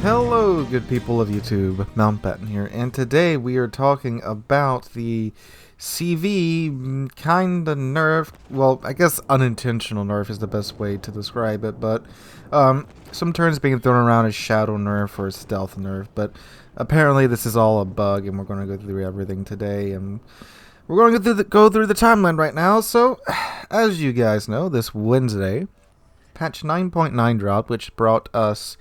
Hello, good people of YouTube, Mountbatten here, and today we are talking about the CV kinda nerf. Well, I guess unintentional nerf is the best way to describe it, but some terms being thrown around as shadow nerf or stealth nerf, but apparently this is all a bug, and we're going to go through everything today, and we're going to go through the timeline right now. So, as you guys know, this Wednesday, patch 9.9 dropped, which brought us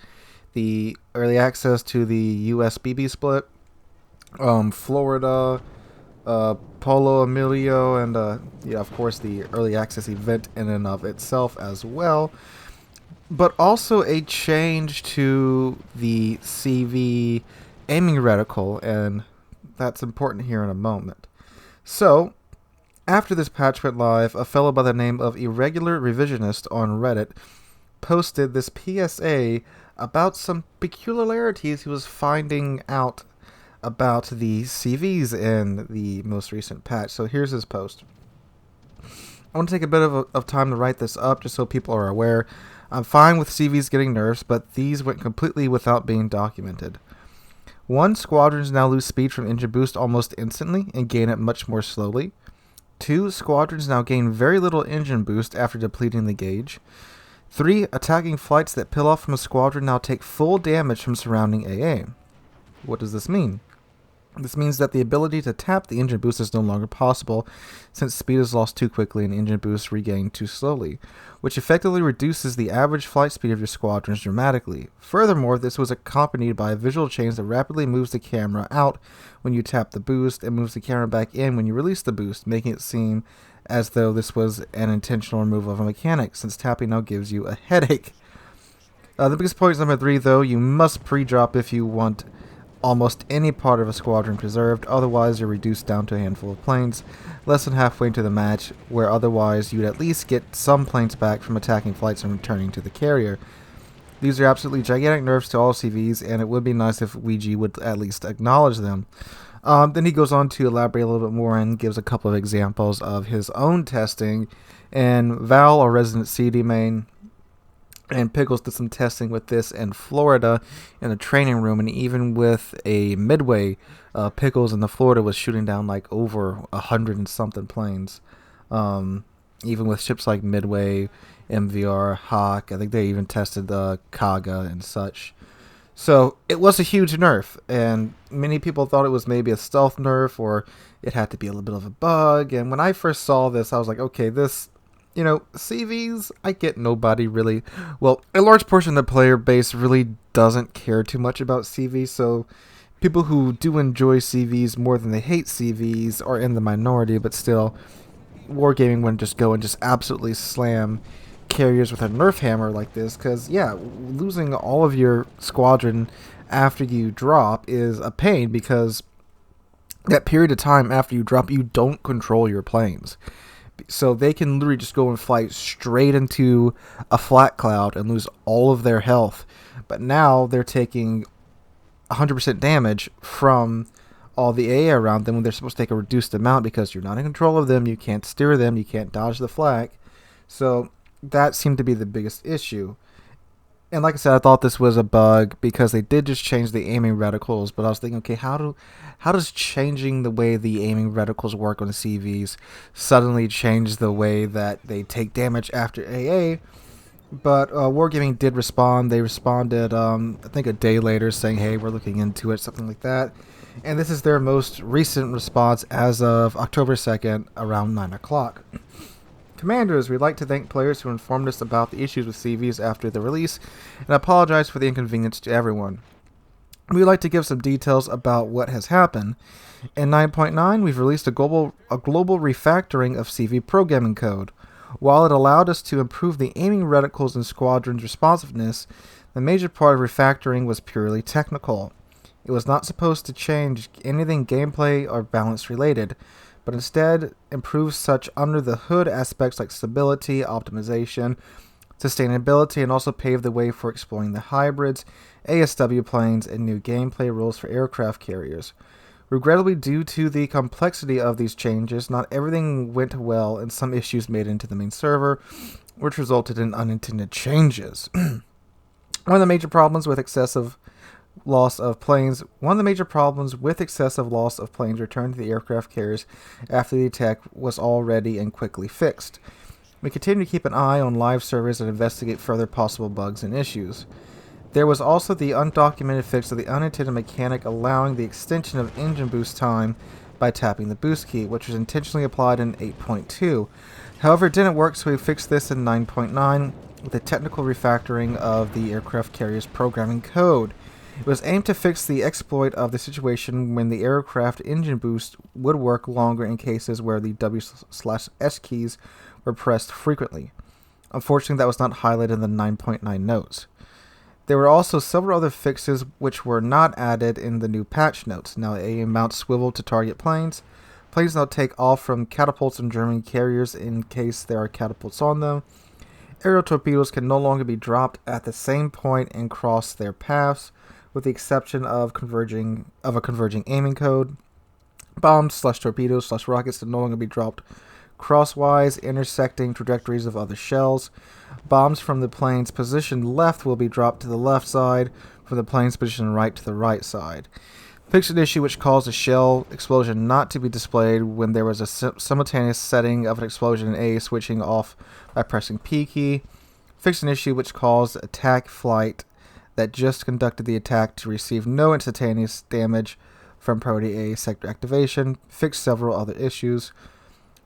the early access to the USBB split, Florida, Polo Emilio, and yeah, of course, the early access event in and of itself as well. But also a change to the CV aiming reticle, and that's important here in a moment. So, after this patch went live, a fellow by the name of Irregular Revisionist on Reddit posted this PSA about some peculiarities he was finding out about the CVs in the most recent patch. So here's his post. I want to take a bit of time to write this up just so people are aware. I'm fine with CVs getting nerfs, but these went completely without being documented. 1. Squadrons now lose speed from engine boost almost instantly and gain it much more slowly. 2. Squadrons now gain very little engine boost after depleting the gauge. 3. Attacking flights that peel off from a squadron now take full damage from surrounding AA. What does this mean? This means that the ability to tap the engine boost is no longer possible, since speed is lost too quickly and engine boost regained too slowly, which effectively reduces the average flight speed of your squadrons dramatically. Furthermore, this was accompanied by a visual change that rapidly moves the camera out when you tap the boost and moves the camera back in when you release the boost, making it seem as though this was an intentional removal of a mechanic, since tapping now gives you a headache. The biggest point is number 3, though. You must pre-drop if you want almost any part of a squadron preserved, otherwise you're reduced down to a handful of planes, less than halfway into the match, where otherwise you'd at least get some planes back from attacking flights and returning to the carrier. These are absolutely gigantic nerfs to all CVs, and it would be nice if Ouija would at least acknowledge them. Then he goes on to elaborate a little bit more and gives a couple of examples of his own testing. And Val, our resident CD main, and Pickles did some testing with this in Florida in a training room, and even with a Midway, Pickles in the Florida was shooting down like over 100 and something planes. Even with ships like Midway, MVR, Hawk, I think they even tested the Kaga and such. So it was a huge nerf, and many people thought it was maybe a stealth nerf or it had to be a little bit of a bug. And when I first saw this, I was like, okay, this, CVs, I get nobody really, well, a large portion of the player base really doesn't care too much about CVs, so people who do enjoy CVs more than they hate CVs are in the minority, but still, Wargaming wouldn't just go and just absolutely slam carriers with a nerf hammer like this, because yeah, losing all of your squadron after you drop is a pain, because that period of time after you drop, you don't control your planes, so they can literally just go and fly straight into a flat cloud and lose all of their health. But now they're taking 100% damage from all the AA around them when they're supposed to take a reduced amount, because you're not in control of them, you can't steer them, you can't dodge the flak. So that seemed to be the biggest issue. And like I said, I thought this was a bug because they did just change the aiming reticles, but I was thinking, okay, how does changing the way the aiming reticles work on the CVs suddenly change the way that they take damage after AA? But Wargaming did respond. They responded, I think a day later, saying, hey, we're looking into it, something like that. And this is their most recent response as of October 2nd, around 9 o'clock. Commanders, we'd like to thank players who informed us about the issues with CVs after the release, and apologize for the inconvenience to everyone. We'd like to give some details about what has happened. In 9.9, we've released a global refactoring of CV programming code. While it allowed us to improve the aiming reticles and squadrons' responsiveness, the major part of refactoring was purely technical. It was not supposed to change anything gameplay or balance related, but instead improves such under-the-hood aspects like stability, optimization, sustainability, and also pave the way for exploring the hybrids, ASW planes, and new gameplay rules for aircraft carriers. Regrettably, due to the complexity of these changes, not everything went well, and some issues made it into the main server, which resulted in unintended changes. One of the major problems with excessive loss of planes. One of the major problems with excessive loss of planes returned to the aircraft carriers after the attack was already and quickly fixed. We continue to keep an eye on live servers and investigate further possible bugs and issues. There was also the undocumented fix of the unintended mechanic allowing the extension of engine boost time by tapping the boost key, which was intentionally applied in 8.2. However, it didn't work, so we fixed this in 9.9 with a technical refactoring of the aircraft carrier's programming code. It was aimed to fix the exploit of the situation when the aircraft engine boost would work longer in cases where the W/S keys were pressed frequently. Unfortunately, that was not highlighted in the 9.9 notes. There were also several other fixes which were not added in the new patch notes. Now, AA mounts swivel to target planes. Planes now take off from catapults and German carriers in case there are catapults on them. Aerial torpedoes can no longer be dropped at the same point and cross their paths, with the exception of a converging aiming code. Bombs/torpedoes/rockets can no longer be dropped crosswise, intersecting trajectories of other shells. Bombs from the plane's position left will be dropped to the left side, from the plane's position right to the right side. Fixed an issue which caused a shell explosion not to be displayed when there was a simultaneous setting of an explosion in A, switching off by pressing P key. Fixed an issue which caused attack flight that just conducted the attack to receive no instantaneous damage from priority A sector activation. Fixed several other issues.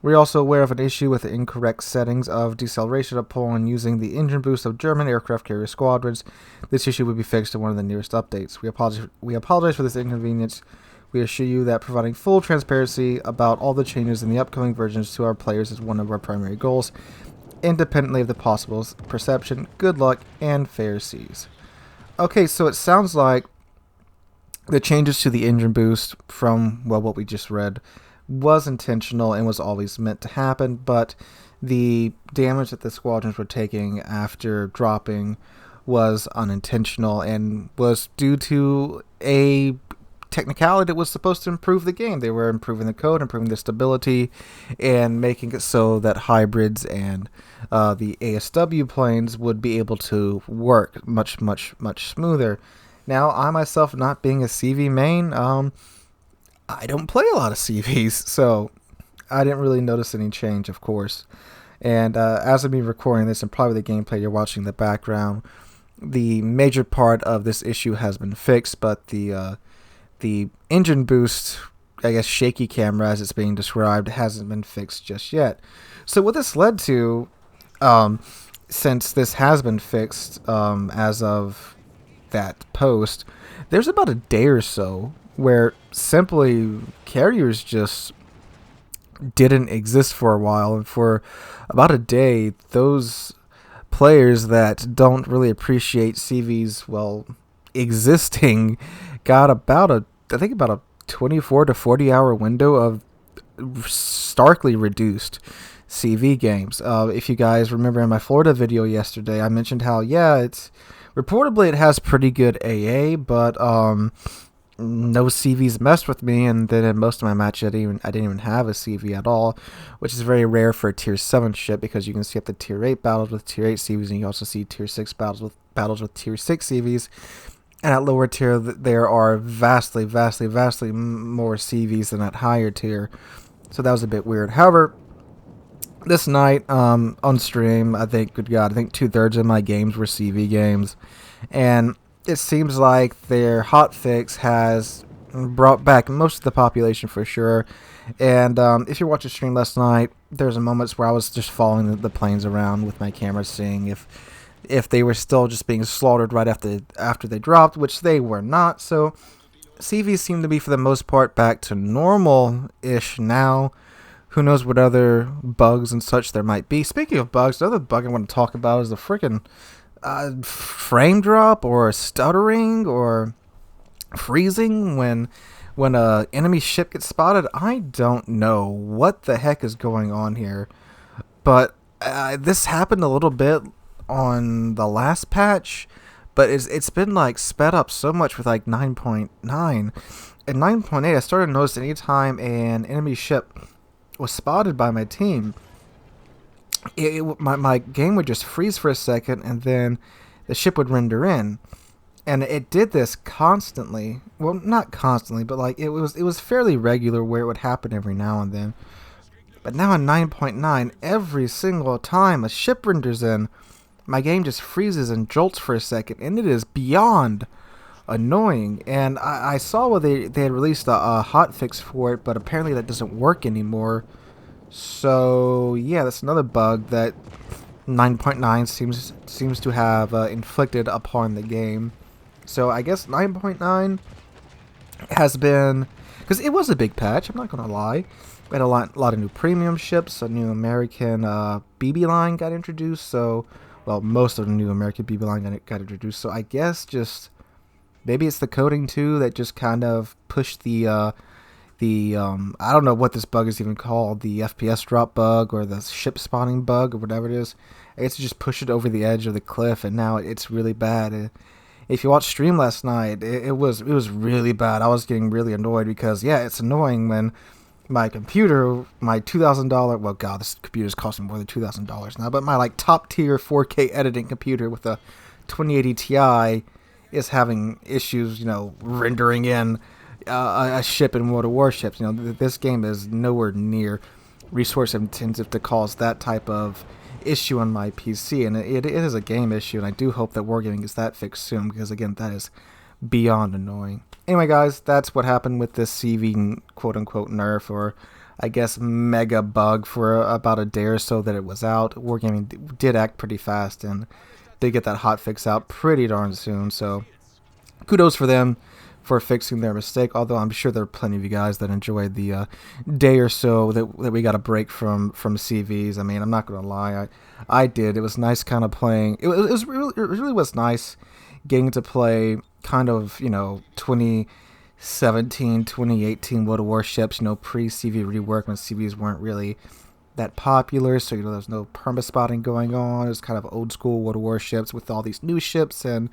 We're also aware of an issue with the incorrect settings of deceleration upon using the engine boost of German aircraft carrier squadrons. This issue will be fixed in one of the nearest updates. We apologize for this inconvenience. We assure you that providing full transparency about all the changes in the upcoming versions to our players is one of our primary goals, independently of the possible perception. Good luck and fair seas. Okay, so it sounds like the changes to the engine boost from, well, what we just read was intentional and was always meant to happen, but the damage that the squadrons were taking after dropping was unintentional and was due to a technicality that was supposed to improve the game. They were improving the code, improving the stability, and making it so that hybrids and the ASW planes would be able to work much smoother. Now, I myself, not being a CV main, I don't play a lot of CVs, so I didn't really notice any change, of course. And as I'm recording this, and probably the gameplay you're watching in the background, the major part of this issue has been fixed, but the engine boost, I guess shaky camera as it's being described, hasn't been fixed just yet. So what this led to, since this has been fixed as of that post, there's about a day or so where simply carriers just didn't exist for a while, and for about a day, those players that don't really appreciate CVs, well, existing, got about a 24 to 40 hour window of starkly reduced CV games. If you guys remember in my Florida video yesterday, I mentioned how, yeah, it has pretty good AA, but no CVs messed with me, and then in most of my matches I didn't even have a CV at all, which is very rare for a tier 7 ship, because you can see up the tier 8 battles with tier 8 CVs, and you also see tier 6 battles with tier 6 CVs. And at lower tier, there are vastly more CVs than at higher tier. So that was a bit weird. However, this night on stream, I think 2/3 of my games were CV games, and it seems like their hotfix has brought back most of the population for sure. And if you watched the stream last night, there's moments where I was just following the planes around with my camera, seeing if they were still just being slaughtered right after they dropped, which they were not. So CVs seem to be, for the most part, back to normal-ish now. Who knows what other bugs and such there might be. Speaking of bugs, the other bug I want to talk about is the freaking frame drop or stuttering or freezing when a enemy ship gets spotted. I don't know what the heck is going on here, but this happened a little bit on the last patch, but it's been like sped up so much with like 9.9 and 9.8. I started noticing anytime an enemy ship was spotted by my team, my game would just freeze for a second, and then the ship would render in. and it did this constantly. Well, not constantly, but like it was fairly regular where it would happen every now and then. But now in 9.9, every single time a ship renders in, my game just freezes and jolts for a second, and it is beyond annoying. And I saw where they had released a hotfix for it, but apparently that doesn't work anymore. So yeah, that's another bug that 9.9 seems to have inflicted upon the game. So I guess 9.9 has been, because it was a big patch, I'm not gonna lie. We had a lot of new premium ships, a new American BB line got introduced. So, well, most of the new American BB line got introduced. So I guess just maybe it's the coding too that just kind of pushed the I don't know what this bug is even called, the FPS drop bug or the ship spawning bug or whatever it is. It's just pushed it over the edge of the cliff, and now it's really bad. If you watched stream last night, it was really bad. I was getting really annoyed because yeah, it's annoying when my computer, my $2,000, well, God, this computer's costing more than $2,000 now, but my like top tier 4K editing computer with a 2080 Ti is having issues, you know, rendering in a ship in World of Warships. You know, this game is nowhere near resource intensive to cause that type of issue on my PC, and it is a game issue, and I do hope that Wargaming gets that fixed soon, because again, that is beyond annoying. Anyway, guys, that's what happened with this CV quote-unquote nerf, or I guess mega bug, for about a day or so that it was out. Wargaming did act pretty fast and did get that hotfix out pretty darn soon, so kudos for them for fixing their mistake, although I'm sure there are plenty of you guys that enjoyed the day or so that we got a break from CVs. I mean, I'm not going to lie, I did. It was nice kind of playing. It really was nice getting to play kind of, you know, 2017, 2018 World of Warships, you know, pre-CV rework when CVs weren't really that popular, so, you know, there's no perma-spotting going on. It was kind of old school World of Warships with all these new ships and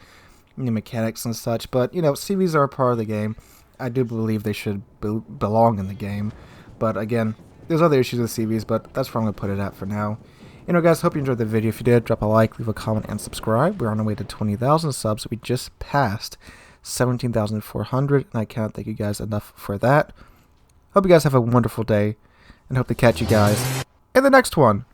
new mechanics and such, but, you know, CVs are a part of the game. I do believe they should belong in the game, but again, there's other issues with CVs, but that's where I'm going to put it at for now. You know, guys, hope you enjoyed the video. If you did, drop a like, leave a comment, and subscribe. We're on our way to 20,000 subs. We just passed 17,400, and I cannot thank you guys enough for that. Hope you guys have a wonderful day, and hope to catch you guys in the next one.